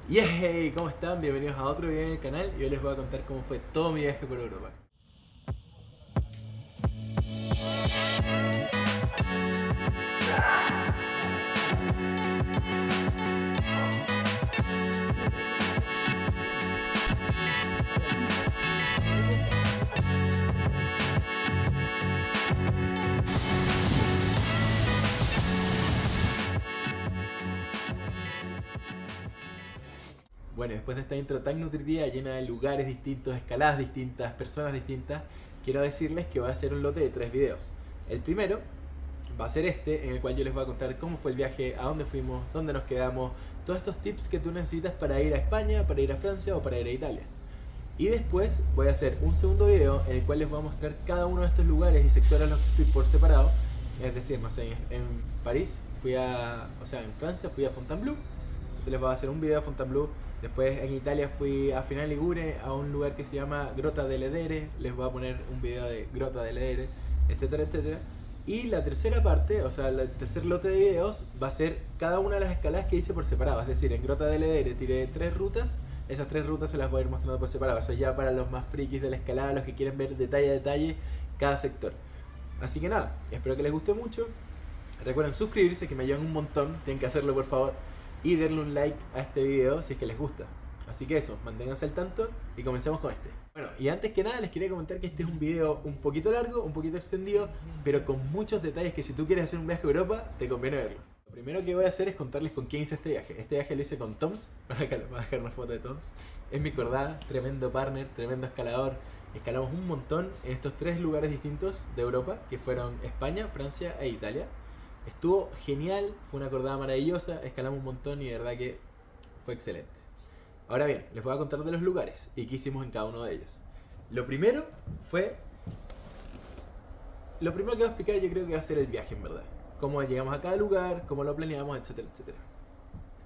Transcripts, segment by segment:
Yay, ¿cómo están? Bienvenidos a otro video en el canal y hoy les voy a contar cómo fue todo mi viaje por Europa. Bueno, después de esta intro tan nutritiva, llena de lugares distintos, escaladas distintas, personas distintas, quiero decirles que voy a hacer un lote de 3 videos. El primero va a ser este, en el cual yo les voy a contar cómo fue el viaje, a dónde fuimos, dónde nos quedamos, todos estos tips que tú necesitas para ir a España, para ir a Francia o para ir a Italia. Y después voy a hacer un segundo video en el cual les voy a mostrar cada uno de estos lugares y sectores a los que fui por separado. Es decir, no sé, en París en Francia fui a Fontainebleau, entonces les voy a hacer un video a Fontainebleau. Después en Italia fui a Finale Ligure, a un lugar que se llama Grotta delle Dere, les voy a poner un video de Grotta delle Dere, etcétera, etcétera. Y la tercera parte, o sea, el tercer lote de videos va a ser cada una de las escaladas que hice por separado. Es decir, en Grotta delle Dere tiré 3 rutas, esas 3 rutas se las voy a ir mostrando por separado. Eso ya para los más frikis de la escalada, los que quieren ver detalle a detalle cada sector. Así que nada, espero que les guste mucho. Recuerden suscribirse, que me ayudan un montón, tienen que hacerlo por favor. Y darle un like a este video si es que les gusta. Así que eso, manténganse al tanto y comencemos con este. Bueno, y antes que nada les quería comentar que este es un video un poquito largo, un poquito extendido, pero con muchos detalles que si tú quieres hacer un viaje a Europa, te conviene verlo. Lo primero que voy a hacer es contarles con quién hice este viaje. Este viaje lo hice con Toms, acá les voy a dejar una foto de Toms. Es mi cordada, tremendo partner, tremendo escalador. Escalamos un montón en estos 3 lugares distintos de Europa, que fueron España, Francia e Italia. Estuvo genial, fue una cordada maravillosa, escalamos un montón y de verdad que fue excelente. Ahora bien, les voy a contar de los lugares y qué hicimos en cada uno de ellos. Lo primero que voy a explicar yo creo que va a ser el viaje en verdad. Cómo llegamos a cada lugar, cómo lo planeamos, etcétera, etcétera.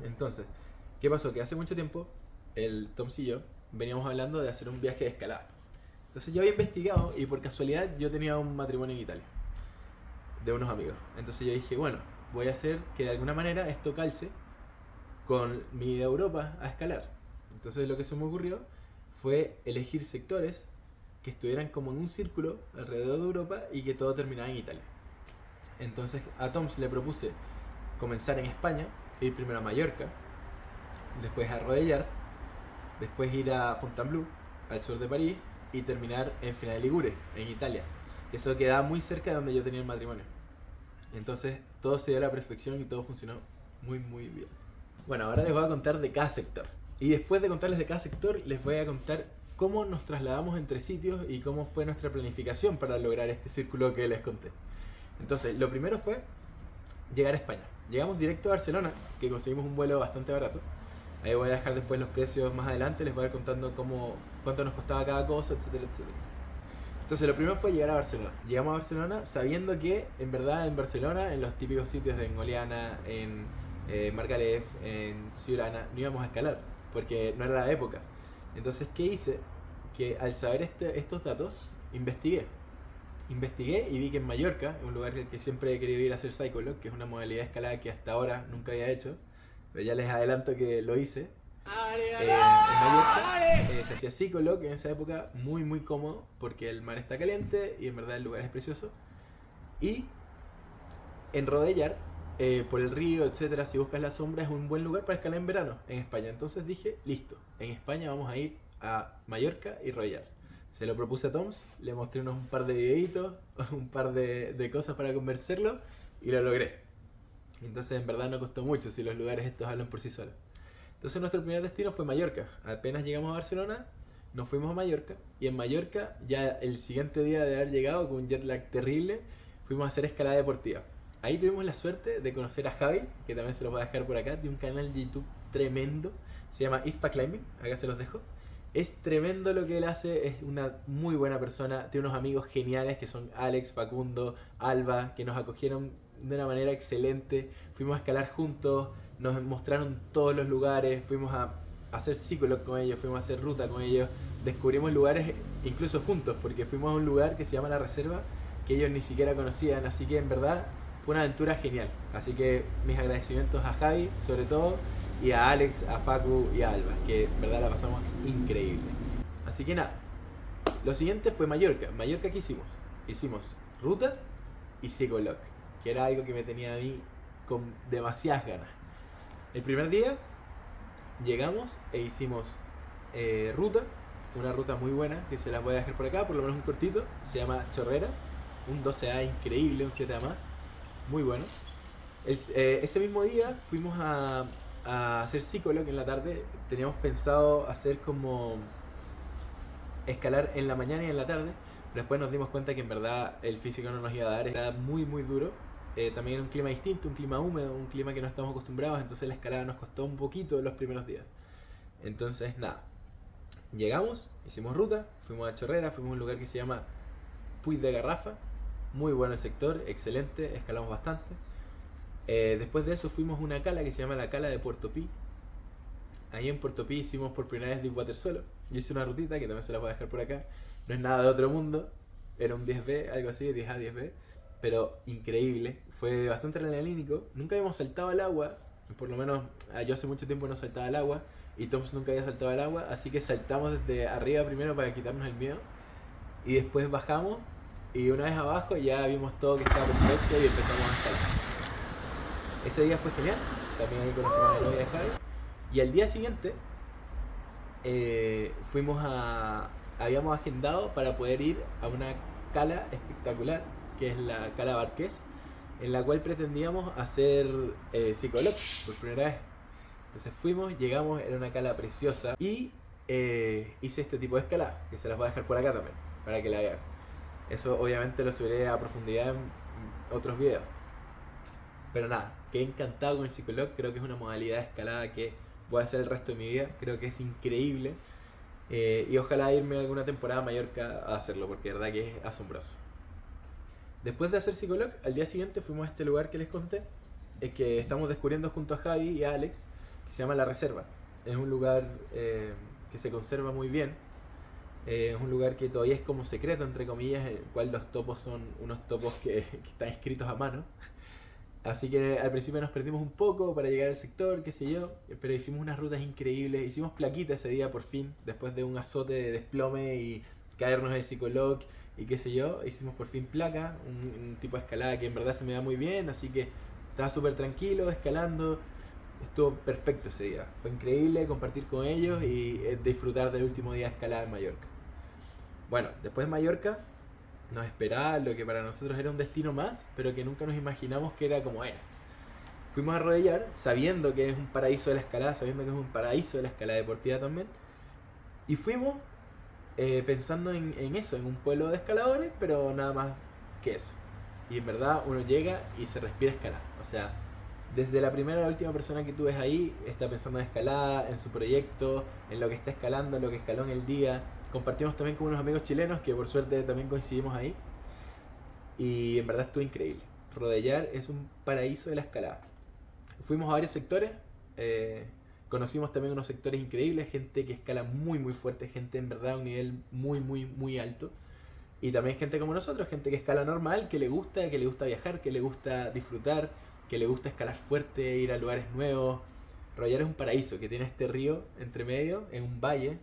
Entonces, ¿qué pasó? Que hace mucho tiempo, el Tom y yo veníamos hablando de hacer un viaje de escalada. Entonces yo había investigado y por casualidad yo tenía un matrimonio en Italia de unos amigos. Entonces yo dije, bueno, voy a hacer que de alguna manera esto calce con mi ida a Europa a escalar. Entonces lo que se me ocurrió fue elegir sectores que estuvieran como en un círculo alrededor de Europa y que todo terminara en Italia. Entonces a Toms le propuse comenzar en España, ir primero a Mallorca, después a Rodellar, después ir a Fontainebleau, al sur de París, y terminar en Finale Ligure, en Italia. Eso quedaba muy cerca de donde yo tenía el matrimonio. Entonces todo se dio a la perfección y todo funcionó muy muy bien. Bueno, ahora les voy a contar de cada sector. Y después de contarles de cada sector, les voy a contar cómo nos trasladamos entre sitios y cómo fue nuestra planificación para lograr este círculo que les conté. Entonces, lo primero fue llegar a España. Llegamos directo a Barcelona, que conseguimos un vuelo bastante barato. Ahí voy a dejar después los precios más adelante, les voy a ir contando cuánto nos costaba cada cosa, etcétera, etcétera. Entonces lo primero fue llegar a Barcelona. Llegamos a Barcelona sabiendo que en verdad en Barcelona, en los típicos sitios de Oliana, en Margalef, en Siurana, no íbamos a escalar, porque no era la época. Entonces, ¿qué hice? Que al saber estos datos, investigué y vi que en Mallorca, un lugar que siempre he querido ir a hacer Cyclolog, que es una modalidad de escalada que hasta ahora nunca había hecho, pero ya les adelanto que lo hice. En Mallorca se hacía Cyclolog en esa época, muy muy cómodo porque el mar está caliente y en verdad el lugar es precioso. Y en Rodellar, por el río, etcétera, si buscas la sombra, es un buen lugar para escalar en verano en España. Entonces dije, listo, en España vamos a ir a Mallorca y Rodellar. Se lo propuse a Toms, le mostré un par de videitos, un par de cosas para convencerlo y lo logré. Entonces en verdad no costó mucho si los lugares estos hablan por sí solos. Entonces nuestro primer destino fue Mallorca. Apenas llegamos a Barcelona, nos fuimos a Mallorca. Y en Mallorca, ya el siguiente día de haber llegado con un jet lag terrible, fuimos a hacer escalada deportiva. Ahí tuvimos la suerte de conocer a Javi, que también se los voy a dejar por acá, de un canal de YouTube tremendo. Se llama Ispa Climbing, acá se los dejo. Es tremendo lo que él hace, es una muy buena persona. Tiene unos amigos geniales que son Alex, Facundo, Alba, que nos acogieron de una manera excelente. Fuimos a escalar juntos, nos mostraron todos los lugares, fuimos a hacer Cyclolog con ellos, fuimos a hacer ruta con ellos, descubrimos lugares incluso juntos, porque fuimos a un lugar que se llama La Reserva, que ellos ni siquiera conocían, así que en verdad fue una aventura genial. Así que mis agradecimientos a Javi, sobre todo, y a Alex, a Facu y a Alba, que en verdad la pasamos increíble. Así que nada, lo siguiente fue Mallorca. Mallorca, ¿qué hicimos? Hicimos ruta y Cicoloc, que era algo que me tenía a mí con demasiadas ganas. El primer día llegamos e hicimos ruta, una ruta muy buena, que se la voy a dejar por acá, por lo menos un cortito, se llama Chorrera, un 12A increíble, un 7A más, muy bueno. Ese mismo día fuimos a hacer Cicoloc en la tarde. Teníamos pensado hacer como escalar en la mañana y en la tarde, pero después nos dimos cuenta que en verdad el físico no nos iba a dar, era muy muy duro. También era un clima distinto, un clima húmedo, un clima que no estamos acostumbrados, entonces la escalada nos costó un poquito los primeros días. Entonces nada, llegamos, hicimos ruta, fuimos a Chorrera, fuimos a un lugar que se llama Puig de Garrafa, muy bueno el sector, excelente, escalamos bastante. Después de eso fuimos a una cala que se llama la Cala de Puerto Pi. Ahí en Puerto Pi hicimos por primera vez Deepwater solo. Yo hice una rutita que también se la voy a dejar por acá. No es nada de otro mundo, era un 10B, algo así, 10A, 10B. Pero increíble, fue bastante adrenalínico. Nunca habíamos saltado al agua, por lo menos yo hace mucho tiempo no saltaba al agua. Y Toms nunca había saltado al agua, así que saltamos desde arriba primero para quitarnos el miedo. Y después bajamos, y una vez abajo ya vimos todo que estaba perfecto y empezamos a escalar. Ese día fue genial, también ahí conocimos a la novia de Javi. Y al día siguiente habíamos agendado para poder ir a una cala espectacular, que es la Cala Barqués, en la cual pretendíamos hacer Cicoloc por primera vez. Entonces fuimos, llegamos, era una cala preciosa y hice este tipo de escalada, que se las voy a dejar por acá también, para que la vean. Eso obviamente lo subiré a profundidad en otros videos. Pero nada, quedé encantado con el Cicoloc, creo que es una modalidad de escalada que voy a hacer el resto de mi vida, creo que es increíble. Y ojalá irme alguna temporada a Mallorca a hacerlo, porque de verdad que es asombroso. Después de hacer Cicoloc, al día siguiente fuimos a este lugar que les conté, que estamos descubriendo junto a Javi y a Alex, que se llama La Reserva. Es un lugar que se conserva muy bien. Es un lugar que todavía es como secreto, entre comillas, en el cual los topos son unos topos que están escritos a mano. Así que al principio nos perdimos un poco para llegar al sector, qué sé yo, pero hicimos unas rutas increíbles, hicimos plaquita ese día por fin, después de un azote de desplome y caernos del Cicoloc y qué sé yo, hicimos por fin placa, un tipo de escalada que en verdad se me da muy bien, así que estaba súper tranquilo, escalando, estuvo perfecto ese día, fue increíble compartir con ellos y disfrutar del último día de escalada en Mallorca. Bueno, después de Mallorca nos esperaba lo que para nosotros era un destino más, pero que nunca nos imaginamos que era como era. Fuimos a Rodellar, sabiendo que es un paraíso de la escalada, sabiendo que es un paraíso de la escalada deportiva también, y fuimos pensando en eso, en un pueblo de escaladores, pero nada más que eso. Y en verdad uno llega y se respira escalada. O sea, desde la primera a la última persona que tú ves ahí está pensando en escalada, en su proyecto, en lo que está escalando, en lo que escaló en el día. Compartimos también con unos amigos chilenos que por suerte también coincidimos ahí. Y en verdad estuvo increíble. Rodellar es un paraíso de la escalada. Fuimos a varios sectores. Conocimos también unos sectores increíbles. Gente que escala muy muy fuerte. Gente en verdad a un nivel muy muy muy alto. Y también gente como nosotros. Gente que escala normal. Que le gusta viajar. Que le gusta disfrutar. Que le gusta escalar fuerte. Ir a lugares nuevos. Rodellar es un paraíso que tiene este río entre medio. En un valle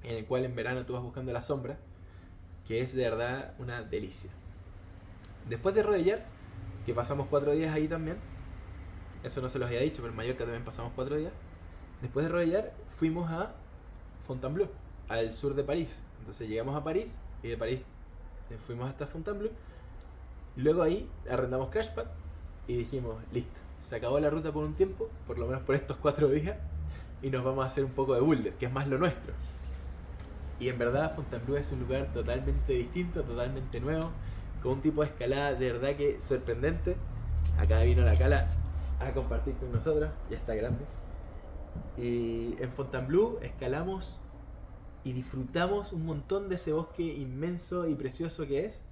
en el cual en verano tú vas buscando la sombra, que es de verdad una delicia. Después de Rodellar, que pasamos 4 días ahí también, eso no se los había dicho, pero en Mallorca también pasamos 4 días. Después de Rodellar fuimos a Fontainebleau, al sur de París. Entonces llegamos a París y de París fuimos hasta Fontainebleau. Luego ahí arrendamos Crashpad y dijimos, listo, se acabó la ruta por un tiempo, por lo menos por estos 4 días, y nos vamos a hacer un poco de boulder, que es más lo nuestro. Y en verdad Fontainebleau es un lugar totalmente distinto, totalmente nuevo, con un tipo de escalada de verdad que sorprendente. Acá vino la Cala a compartir con nosotros, ya está grande. Y en Fontainebleau escalamos y disfrutamos un montón de ese bosque inmenso y precioso que es.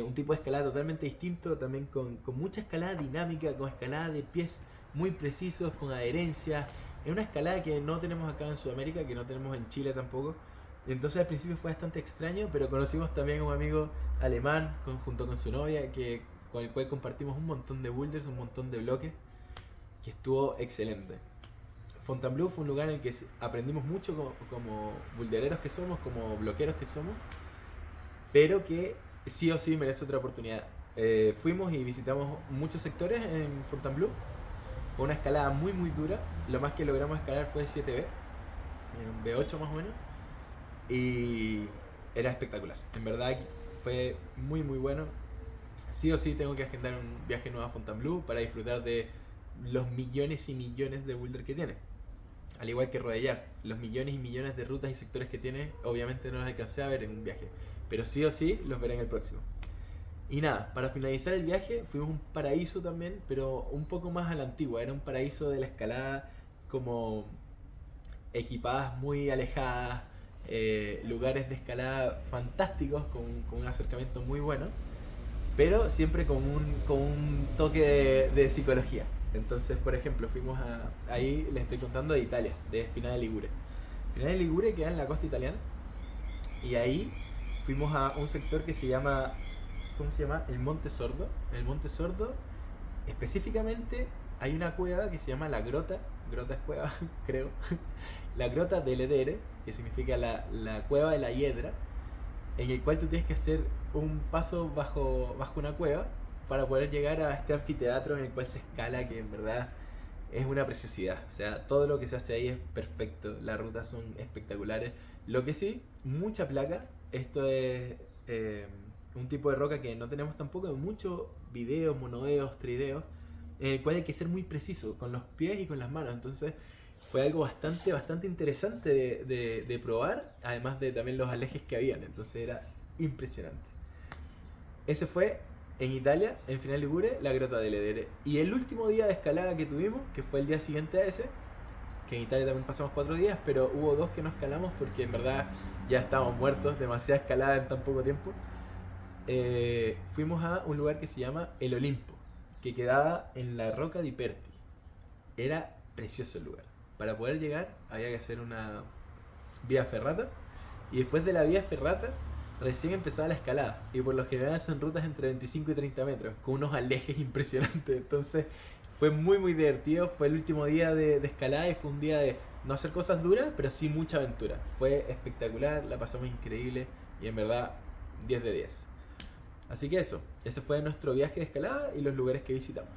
Un tipo de escalada totalmente distinto, también con mucha escalada dinámica, con escalada de pies muy precisos, con adherencia. Es una escalada que no tenemos acá en Sudamérica, que no tenemos en Chile tampoco. Entonces al principio fue bastante extraño, pero conocimos también a un amigo alemán junto con su novia, con el cual compartimos un montón de boulders, un montón de bloques, que estuvo excelente. Fontainebleau fue un lugar en el que aprendimos mucho como bouldereros que somos, como bloqueros que somos, pero que sí o sí merece otra oportunidad. Fuimos y visitamos muchos sectores en Fontainebleau, con una escalada muy muy dura. Lo más que logramos escalar fue 7B, un B8 más o menos, y era espectacular. En verdad fue muy muy bueno. Sí o sí tengo que agendar un viaje nuevo a Fontainebleau para disfrutar de los millones y millones de boulder que tiene. Al igual que Rodellar, los millones y millones de rutas y sectores que tiene, obviamente no los alcancé a ver en un viaje, pero sí o sí los veré en el próximo. Y nada, para finalizar el viaje fuimos a un paraíso también, pero un poco más a la antigua. Era un paraíso de la escalada, como equipadas muy alejadas, lugares de escalada fantásticos, con un acercamiento muy bueno, pero siempre con un toque de psicología. Entonces, por ejemplo, fuimos ahí les estoy contando de Italia, de Finale Ligure. Finale Ligure queda en la costa italiana, y ahí fuimos a un sector que se llama, ¿cómo se llama? El Monte Sordo. En el Monte Sordo, específicamente, hay una cueva que se llama la Grota es cueva, creo, la Grota delle Edere, que significa la cueva de la hiedra, en el cual tú tienes que hacer un paso bajo una cueva para poder llegar a este anfiteatro en el cual se escala, que en verdad es una preciosidad. O sea, todo lo que se hace ahí es perfecto, las rutas son espectaculares. Lo que sí, mucha placa. Esto es un tipo de roca que no tenemos tampoco, de muchos videos, monodeos, trideos, en el cual hay que ser muy preciso con los pies y con las manos. Entonces fue algo bastante interesante de probar, además de también los alejes que habían. Entonces era impresionante. Ese fue en Italia, en Finale Ligure, la Grota delle Edere. Y el último día de escalada que tuvimos, que fue el día siguiente a ese, que en Italia también pasamos 4 días, pero hubo 2 que no escalamos porque en verdad ya estábamos muertos, demasiada escalada en tan poco tiempo. Fuimos a un lugar que se llama El Olimpo, que quedaba en la Roca di Perti. Era precioso el lugar. Para poder llegar había que hacer una vía ferrata, y después de la vía ferrata recién empezaba la escalada, y por lo general son rutas entre 25 y 30 metros, con unos alejes impresionantes. Entonces fue muy divertido. Fue el último día de escalada y fue un día de no hacer cosas duras, pero sí mucha aventura. Fue espectacular, la pasamos increíble y en verdad 10 de 10. Así que ese fue nuestro viaje de escalada y los lugares que visitamos.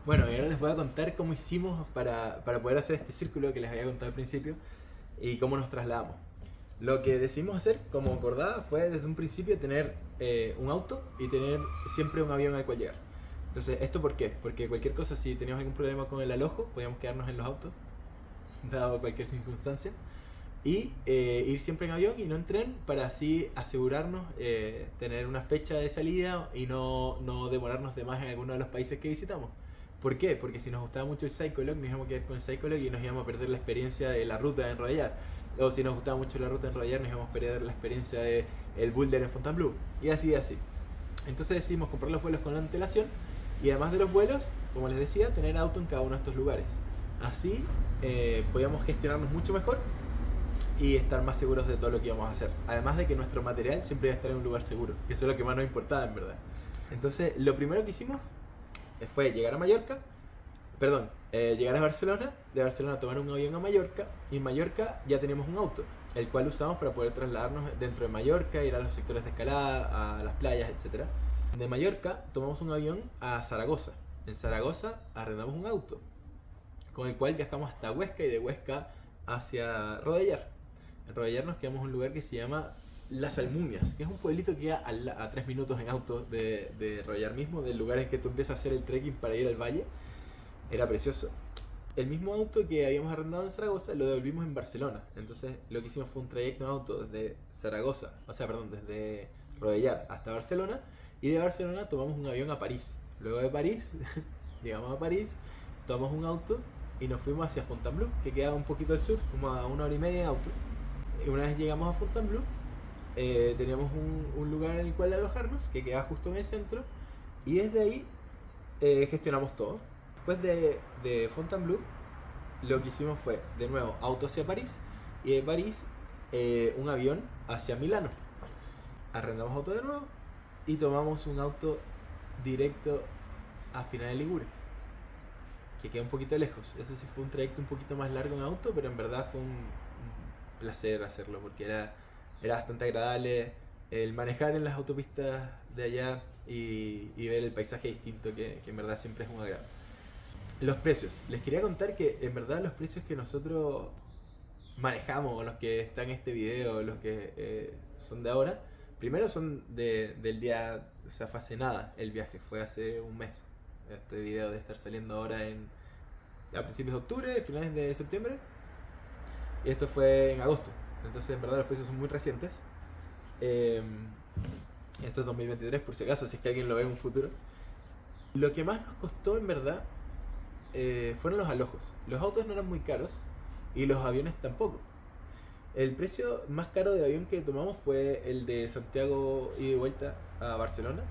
Bueno, y ahora les voy a contar cómo hicimos para poder hacer este círculo que les había contado al principio y cómo nos trasladamos. Lo que decidimos hacer, como acordaba, fue desde un principio tener un auto y tener siempre un avión al cual llegar. Entonces, ¿esto por qué? Porque cualquier cosa, si teníamos algún problema con el alojo, podíamos quedarnos en los autos, dado cualquier circunstancia, y ir siempre en avión y no en tren, para así asegurarnos tener una fecha de salida y no demorarnos de más en alguno de los países que visitamos. ¿Por qué? Porque si nos gustaba mucho el Cyclog, nos íbamos a quedar con el Cyclog y nos íbamos a perder la experiencia de la ruta de Enrollar. O si nos gustaba mucho la ruta de Enrollar, nos íbamos a perder la experiencia de el boulder en Fontainebleau. Y así. Entonces decidimos comprar los vuelos con antelación, y además de los vuelos, como les decía, tener auto en cada uno de estos lugares. Así podíamos gestionarnos mucho mejor y estar más seguros de todo lo que íbamos a hacer. Además de que nuestro material siempre iba a estar en un lugar seguro, que eso es lo que más nos importaba en verdad. Entonces lo primero que hicimos fue llegar a Mallorca, llegar a Barcelona, de Barcelona tomar un avión a Mallorca, y en Mallorca ya teníamos un auto, el cual usamos para poder trasladarnos dentro de Mallorca, ir a los sectores de escalada, a las playas, etc. De Mallorca tomamos un avión a Zaragoza. En Zaragoza arrendamos un auto, con el cual viajamos hasta Huesca, y de Huesca hacia Rodellar. En Rodellar nos quedamos en un lugar que se llama Las Almumias, que es un pueblito que queda a 3 minutos en auto de Rodellar mismo, del lugar en que tú empiezas a hacer el trekking para ir al valle. Era precioso. El mismo auto que habíamos arrendado en Zaragoza lo devolvimos en Barcelona. Entonces lo que hicimos fue un trayecto en auto desde desde Rodellar hasta Barcelona, y de Barcelona tomamos un avión a París. Luego de París llegamos a París, tomamos un auto y nos fuimos hacia Fontainebleau, que queda un poquito al sur, como a 1 hora y media en auto. Y una vez llegamos a Fontainebleau, teníamos un lugar en el cual alojarnos, que queda justo en el centro, y desde ahí gestionamos todo. Después de Fontainebleau, lo que hicimos fue, de nuevo, auto hacia París, y de París un avión hacia Milano. Arrendamos auto de nuevo y tomamos un auto directo a Finale Ligure. que queda un poquito lejos. Eso sí fue un trayecto un poquito más largo en auto, pero en verdad fue un placer hacerlo porque era bastante agradable el manejar en las autopistas de allá y ver el paisaje distinto que en verdad siempre es un agrado. Los precios. Les quería contar que en verdad los precios que nosotros manejamos, o los que están en este video, los que son de ahora, primero son del día, o sea, fue hace nada el viaje, fue hace un mes. Este video de estar saliendo ahora a principios de octubre, finales de septiembre, y esto fue en agosto. Entonces en verdad los precios son muy recientes. Esto es 2023 por si acaso, si es que alguien lo ve en un futuro. Lo que más nos costó en verdad fueron los alojos. Los autos no eran muy caros y los aviones tampoco. El precio más caro de avión que tomamos fue el de Santiago ida y vuelta a Barcelona,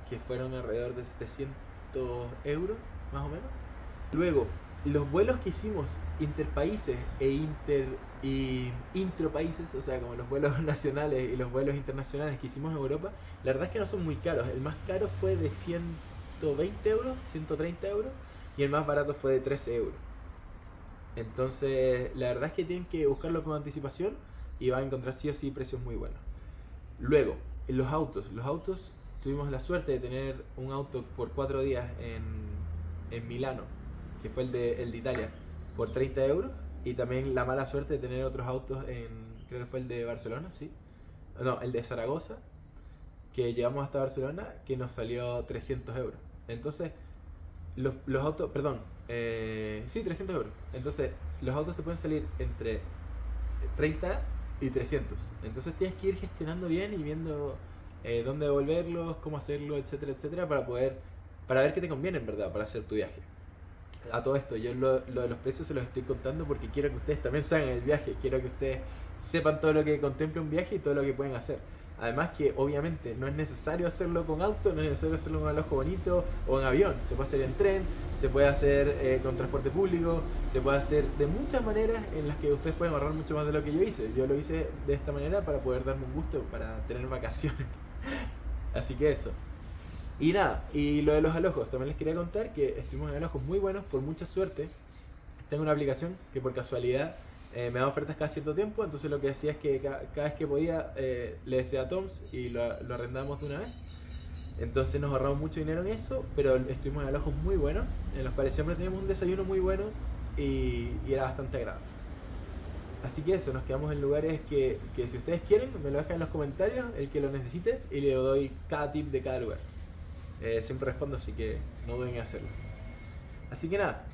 que fueron alrededor de 700 euros más o menos. Luego, los vuelos que hicimos interpaíses y intropaíses, o sea, como los vuelos nacionales y los vuelos internacionales que hicimos en Europa, la verdad es que no son muy caros. El más caro fue de 120 euros, 130 euros, y el más barato fue de 13 euros. Entonces, la verdad es que tienen que buscarlo con anticipación y van a encontrar sí o sí precios muy buenos. Luego, los autos. Los autos, tuvimos la suerte de tener un auto por 4 días en Milano, que fue el de Italia, por 30 euros. Y también la mala suerte de tener otros autos creo que fue el de Barcelona, ¿sí? No, el de Zaragoza, que llevamos hasta Barcelona, que nos salió 300 euros. Entonces, los autos, perdón, sí, 300 euros. Entonces, los autos te pueden salir entre 30 y 300. Entonces tienes que ir gestionando bien y viendo dónde devolverlos, cómo hacerlo, etcétera, etcétera, para ver qué te conviene en verdad para hacer tu viaje. A todo esto, yo lo de los precios se los estoy contando porque quiero que ustedes también salgan el viaje, quiero que ustedes sepan todo lo que contempla un viaje y todo lo que pueden hacer. Además que obviamente no es necesario hacerlo con auto, no es necesario hacerlo en un alojo bonito o en avión. Se puede hacer en tren, se puede hacer con transporte público, se puede hacer de muchas maneras en las que ustedes pueden ahorrar mucho más de lo que yo hice. Yo lo hice de esta manera para poder darme un gusto, para tener vacaciones. Así que eso. Y nada, y lo de los alojos, también les quería contar que estuvimos en alojos muy buenos, por mucha suerte. Tengo una aplicación que por casualidad me da ofertas cada cierto tiempo, entonces lo que hacía es que cada vez que podía le decía a Toms y lo arrendábamos de una vez. Entonces nos ahorramos mucho dinero en eso, pero estuvimos en alojos muy buenos, en los cuales siempre teníamos un desayuno muy bueno y era bastante agradable. Así que eso, nos quedamos en lugares que si ustedes quieren me lo dejan en los comentarios, el que lo necesite, y le doy cada tip de cada lugar. Siempre respondo, así que no duden en hacerlo. Así que nada,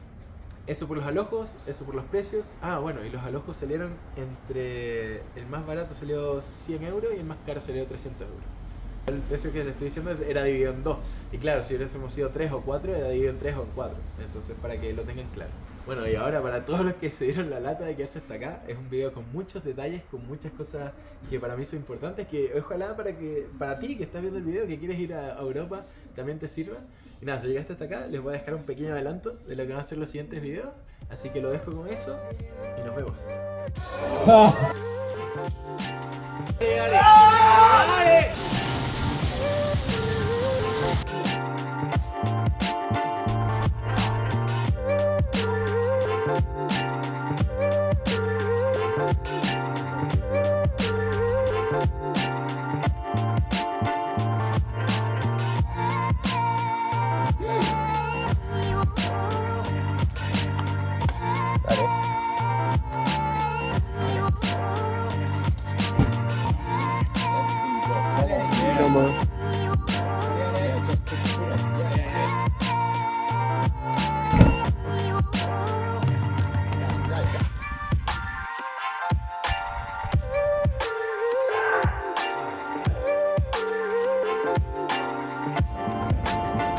eso por los alojos, eso por los precios. Ah, bueno, y los alojos salieron entre... El más barato salió 100 euros y el más caro salió 300 euros. El precio que les estoy diciendo era dividido en 2. Y claro, si hubiésemos sido 3 o 4, era dividido en 3 o en 4. Entonces, para que lo tengan claro. Bueno, y ahora para todos los que se dieron la lata de quedarse hasta acá, es un video con muchos detalles, con muchas cosas que para mí son importantes, que ojalá para ti que estás viendo el video, que quieres ir a Europa, también te sirva. Y nada, si llegaste hasta acá, les voy a dejar un pequeño adelanto de lo que van a ser los siguientes videos. Así que lo dejo con eso y nos vemos.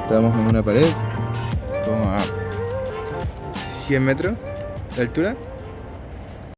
Estamos en una pared como a 100 metros de altura